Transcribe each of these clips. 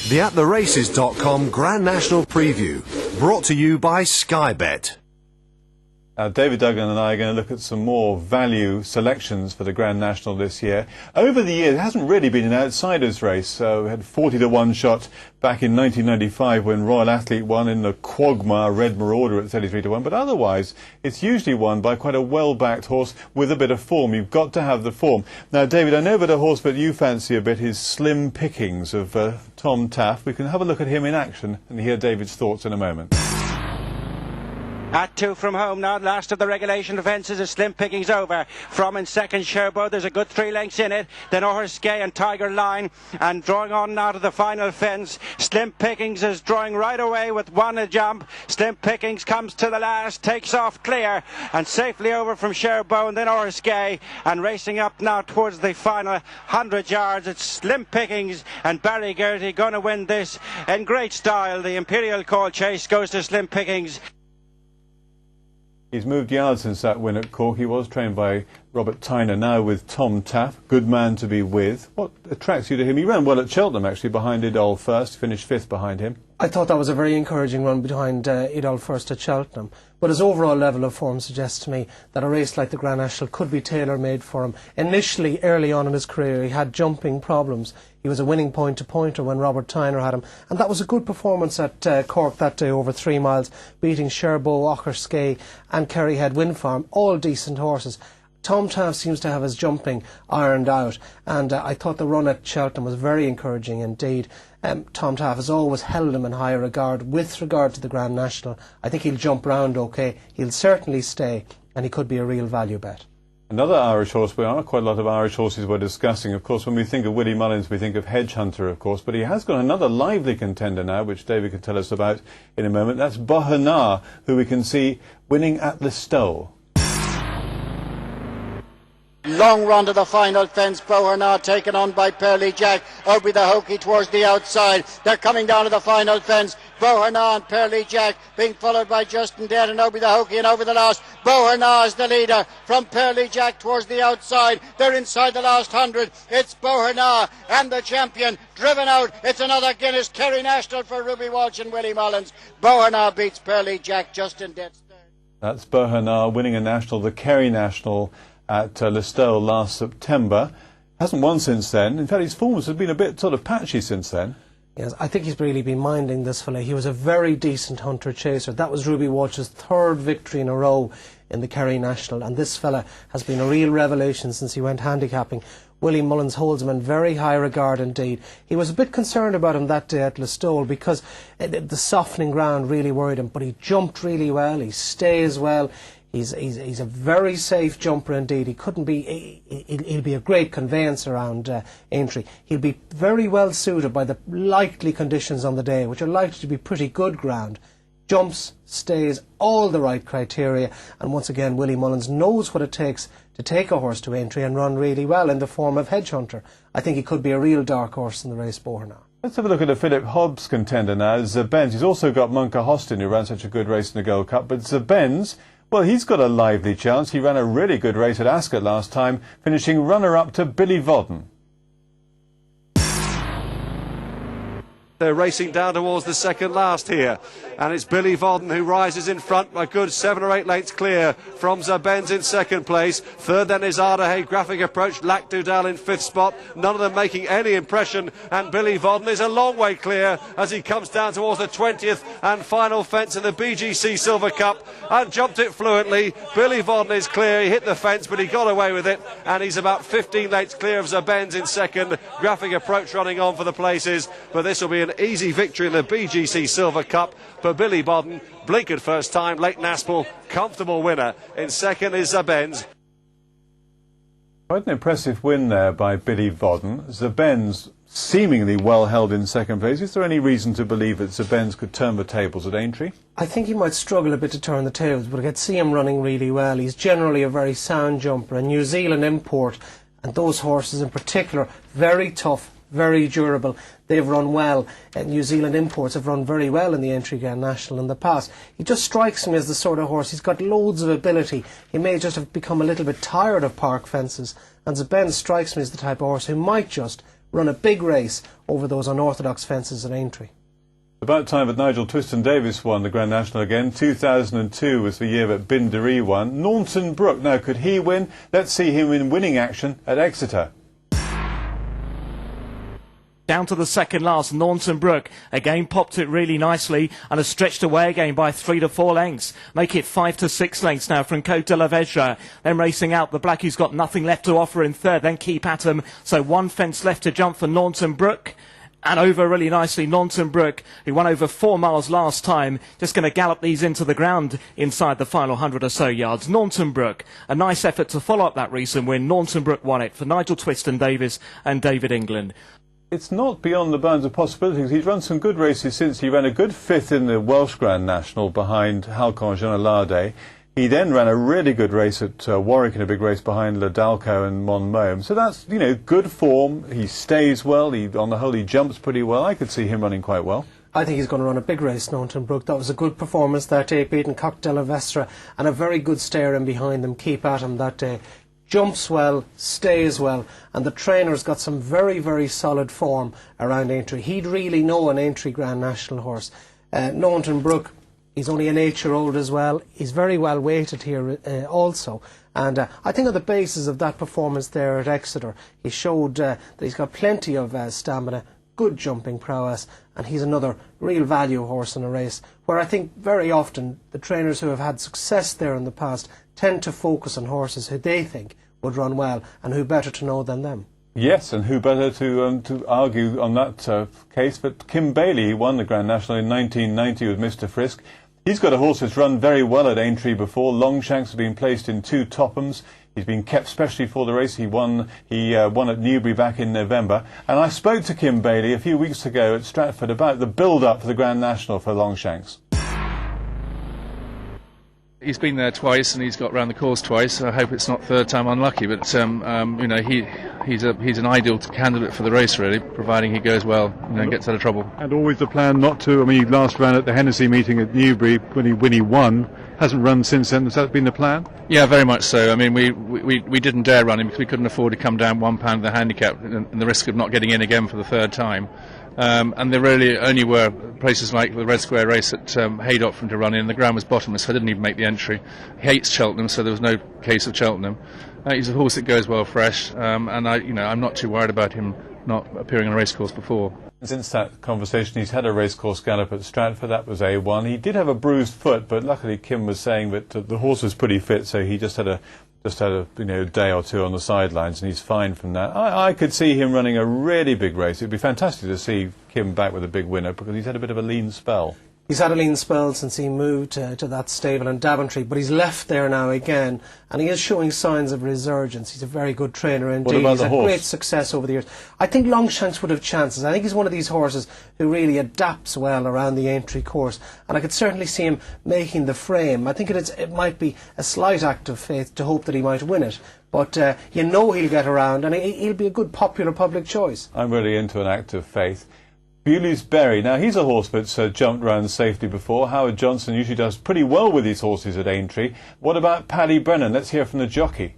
The AtTheRaces.com Grand National Preview, brought to you by Sky Bet. David Duggan and I are going to look at some more value selections for the Grand National this year. Over the years, it hasn't really been an outsiders race. We had 40-1 shot back in 1995 when Royal Athlete won in the Quagmire Red Marauder at 33-1. But otherwise, it's usually won by quite a well-backed horse with a bit of form. You've got to have the form. Now, David, I know that a horse that you fancy a bit is Slim Pickings of Tom Taff. We can have a look at him in action and hear David's thoughts in a moment. At 2 from home now, last of the regulation defences is Slim Pickings over. From in second, Sherbo, there's a good 3 lengths in it. Then O'Hare Gay and Tiger Line, and drawing on now to the final fence. Slim Pickings is drawing right away with 1 a jump. Slim Pickings comes to the last, takes off clear, and safely over from Sherbo, and then O'Hare Gay, and racing up now towards the final 100 yards. It's Slim Pickings and Barry Gertie going to win this in great style. The Imperial Call Chase goes to Slim Pickings. He's moved yards since that win at Cork. He was trained by Robert Tyner, now with Tom Taff. Good man to be with. What attracts you to him? He ran well at Cheltenham, actually, behind Idol First, finished 5th behind him. I thought that was a very encouraging run behind Idol First at Cheltenham. But his overall level of form suggests to me that a race like the Grand National could be tailor-made for him. Initially, early on in his career, he had jumping problems. He was a winning point-to-pointer when Robert Tyner had him. And that was a good performance at Cork that day over 3 miles, beating Sherbo, O'Hare Gay and Kerryhead Wind Farm, all decent horses. Tom Taff seems to have his jumping ironed out, and I thought the run at Cheltenham was very encouraging indeed. Tom Taff has always held him in high regard with regard to the Grand National. I think he'll jump round okay. He'll certainly stay, and he could be a real value bet. Another Irish horse, there are quite a lot of Irish horses we're discussing. Of course, when we think of Willie Mullins, we think of Hedgehunter, of course, but he has got another lively contender now, which David can tell us about in a moment. That's Bohana, who we can see winning at Listowel. Long run to the final fence. Bohana taken on by Pearly Jack. Obi the Hokey towards the outside. They're coming down to the final fence. Bohana and Pearly Jack being followed by Justin Dead and Obi the Hokey, and over the last. Bohana is the leader from Pearly Jack towards the outside. They're inside the last 100. It's Bohana and the champion driven out. It's another Guinness Kerry National for Ruby Walsh and Willie Mullins. Bohana beats Pearly Jack. Justin Dead. That's Bohana winning a national, the Kerry National, at Listowel last September. Hasn't won since then. In fact, his form has been a bit sort of patchy since then. Yes, I think he's really been minding this fella. He was a very decent hunter chaser. That was Ruby Walsh's 3rd victory in a row in the Kerry National, and this fella has been a real revelation since he went handicapping. Willie Mullins holds him in very high regard indeed. He was a bit concerned about him that day at Listowel because the softening ground really worried him, but he jumped really well, he stays well. He's a very safe jumper indeed. He'll be a great conveyance around Aintree. He'll be very well suited by the likely conditions on the day, which are likely to be pretty good ground. Jumps, stays, all the right criteria, and once again Willie Mullins knows what it takes to take a horse to Aintree and run really well in the form of Hedgehunter. I think he could be a real dark horse in the race Bohana. Let's have a look at a Philip Hobbs contender now, Zabenz. He's also got Munka Hostin, who ran such a good race in the Gold Cup, but Zabenz, well, he's got a lively chance. He ran a really good race at Ascot last time, finishing runner-up to Billyvoddan. They're racing down towards the second last here, and it's Billyvoddan who rises in front, a good 7 or 8 lengths clear from Zabenz in second place. Third then is Ardahey, Graphic Approach, Lac Dudal in 5th spot, none of them making any impression, and Billyvoddan is a long way clear as he comes down towards the 20th and final fence in the BGC Silver Cup and jumped it fluently. Billyvoddan is clear, he hit the fence but he got away with it, and he's about 15 lengths clear of Zabenz in second. Graphic Approach running on for the places, but this will be an easy victory in the BGC Silver Cup for Billyvoddan. Blinkered first time, Leighton Aspel, comfortable winner. In second is Zabenz. Quite an impressive win there by Billyvoddan. Zabenz seemingly well held in second place. Is there any reason to believe that Zabenz could turn the tables at Aintree? I think he might struggle a bit to turn the tables, but I could see him running really well. He's generally a very sound jumper, a New Zealand import, and those horses in particular, very tough, very durable. They've run well. New Zealand imports have run very well in the Aintree Grand National in the past. He just strikes me as the sort of horse. He's got loads of ability. He may just have become a little bit tired of park fences. And Zabenz strikes me as the type of horse who might just run a big race over those unorthodox fences at Aintree. About time that Nigel Twiston-Davies won the Grand National again. 2002 was the year that Doire won. Naunton Brook, now could he win? Let's see him in winning action at Exeter. Down to the second last, Naunton Brook again popped it really nicely and has stretched away again by 3 to 4 lengths. Make it 5 to 6 lengths now from Côte de la Vedra. Then racing out, the Blackie's got nothing left to offer in third. Then Keep At 'em. So 1 fence left to jump for Naunton Brook. And over really nicely, Naunton Brook, who won over 4 miles last time, just going to gallop these into the ground inside the final 100 or so yards. Naunton Brook, a nice effort to follow up that recent win. Naunton Brook won it for Nigel Twiston-Davies and David England. It's not beyond the bounds of possibilities. He's run some good races since. He ran a good 5th in the Welsh Grand National behind Halcon Genelade. He then ran a really good race at Warwick in a big race behind Ladalco and Monmouth. So that's, you know, good form. He stays well. On the whole, he jumps pretty well. I could see him running quite well. I think he's going to run a big race, Naunton Brook. That was a good performance that day, beating Côte de la Vedra, and a very good stayer in behind them. Keep At 'em that day. Jumps well, stays well, and the trainer's got some very, very solid form around Aintree. He'd really know an Aintree Grand National horse. Naunton Brook, he's only an 8-year-old as well. He's very well weighted here also. And I think on the basis of that performance there at Exeter, he showed that he's got plenty of stamina, good jumping prowess, and he's another real value horse in a race where I think very often the trainers who have had success there in the past tend to focus on horses who they think would run well, and who better to know than them. Yes, and who better to argue on that case but Kim Bailey, who won the Grand National in 1990 with Mr Frisk. He's got a horse that's run very well at Aintree before. Longshanks has been placed in 2 Tophams. He's been kept specially for the race. He won at Newbury back in November. And I spoke to Kim Bailey a few weeks ago at Stratford about the build-up for the Grand National for Longshanks. He's been there twice and he's got round the course twice. I hope it's not third time unlucky, but you know, he's an ideal candidate for the race really, providing he goes well, you know, and gets out of trouble. And always the plan not to. I mean, he last ran at the Hennessy meeting at Newbury when he won. Hasn't run since then. Has that been the plan? Yeah, very much so. I mean, we didn't dare run him because we couldn't afford to come down £1 the handicap and the risk of not getting in again for the third time. And there really only were places like the Red Square race at Haydock for him to run in. The ground was bottomless, so I didn't even make the entry. He hates Cheltenham, so there was no case of Cheltenham. He's a horse that goes well fresh, and I'm not too worried about him not appearing on a racecourse before. Since that conversation, he's had a racecourse gallop at Stratford. That was A1. He did have a bruised foot, but luckily Kim was saying that the horse was pretty fit, so he just had a day or two on the sidelines, and he's fine from that. I could see him running a really big race. It'd be fantastic to see Kim back with a big winner because he's had a bit of a lean spell. He's had a lean spell since he moved to that stable in Daventry, but he's left there now again, and he is showing signs of resurgence. He's a very good trainer indeed. What about he's the had horse? Great success over the years. I think Longshanks would have chances. I think he's one of these horses who really adapts well around the Aintree course, and I could certainly see him making the frame. I think it might be a slight act of faith to hope that he might win it, but you know he'll get around, and he'll be a good popular public choice. I'm really into an act of faith. Billyvoddan. Now, he's a horse that's jumped round safely before. Howard Johnson usually does pretty well with his horses at Aintree. What about Paddy Brennan? Let's hear from the jockey.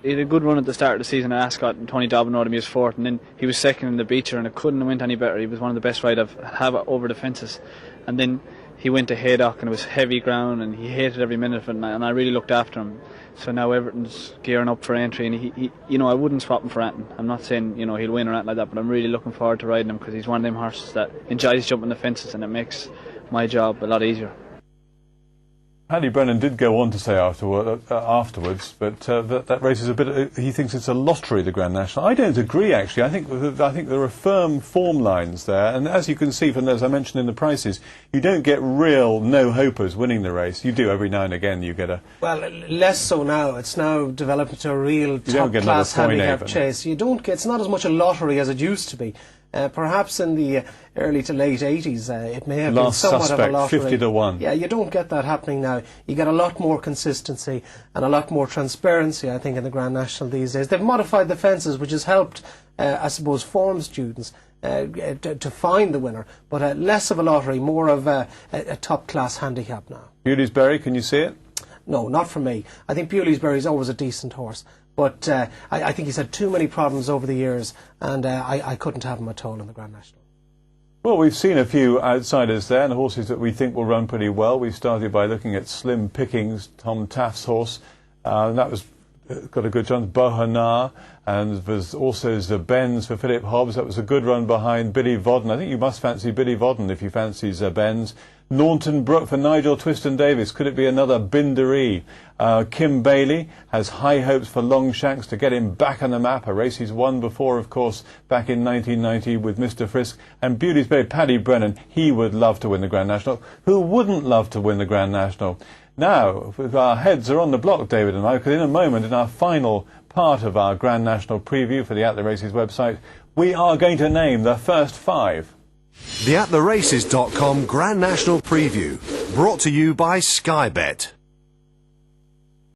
He had a good run at the start of the season at Ascot, and Tony Dobbin rode him, he was 4th, and then he was 2nd in the Beecher, and it couldn't have went any better. He was one of the best riders I've had over the fences. And then he went to Haydock, and it was heavy ground, and he hated every minute of it, and I really looked after him. So now everything's gearing up for Aintree, and he I wouldn't swap him for anything. I'm not saying he'll win or anything like that, but I'm really looking forward to riding him because he's one of them horses that enjoys jumping the fences, and it makes my job a lot easier. Paddy Brennan did go on to say afterwards, but that race is a bit. He thinks it's a lottery, the Grand National. I don't agree, actually. I think there are firm form lines there, and as you can see from those I mentioned in the prices, you don't get real no-hopers winning the race. You do every now and again. You get a less so now. It's now developed into a real top-class handicap chase. You don't get. It's not as much a lottery as it used to be. Perhaps in the early to late 80s, it may have been somewhat of a lottery. 50 to 1. Yeah, you don't get that happening now. You get a lot more consistency and a lot more transparency, I think, in the Grand National these days. They've modified the fences, which has helped, I suppose, form students to find the winner. But less of a lottery, more of a top-class handicap now. Billyvoddan, can you see it? No, not for me. I think Billyvoddan is always a decent horse. But I think he's had too many problems over the years, and I couldn't have him at all in the Grand National. Well, we've seen a few outsiders there and horses that we think will run pretty well. We started by looking at Slim Pickings, Tom Taft's horse. That was got a good chance. Bohannar, and there's also Benz for Philip Hobbs. That was a good run behind Billyvoddan. I think you must fancy Billyvoddan if you fancy Benz. Naunton Brook for Nigel Twiston Davis. Could it be another Binderee? Kim Bailey has high hopes for Longshanks to get him back on the map. A race he's won before, of course, back in 1990 with Mr. Frisk. And Beauty's Bay, Paddy Brennan, he would love to win the Grand National. Who wouldn't love to win the Grand National? Now, our heads are on the block, David and I, because in a moment, in our final part of our Grand National preview for the At The Races website, we are going to name the first 5. The AtTheRaces.com Grand National Preview, brought to you by Sky Bet.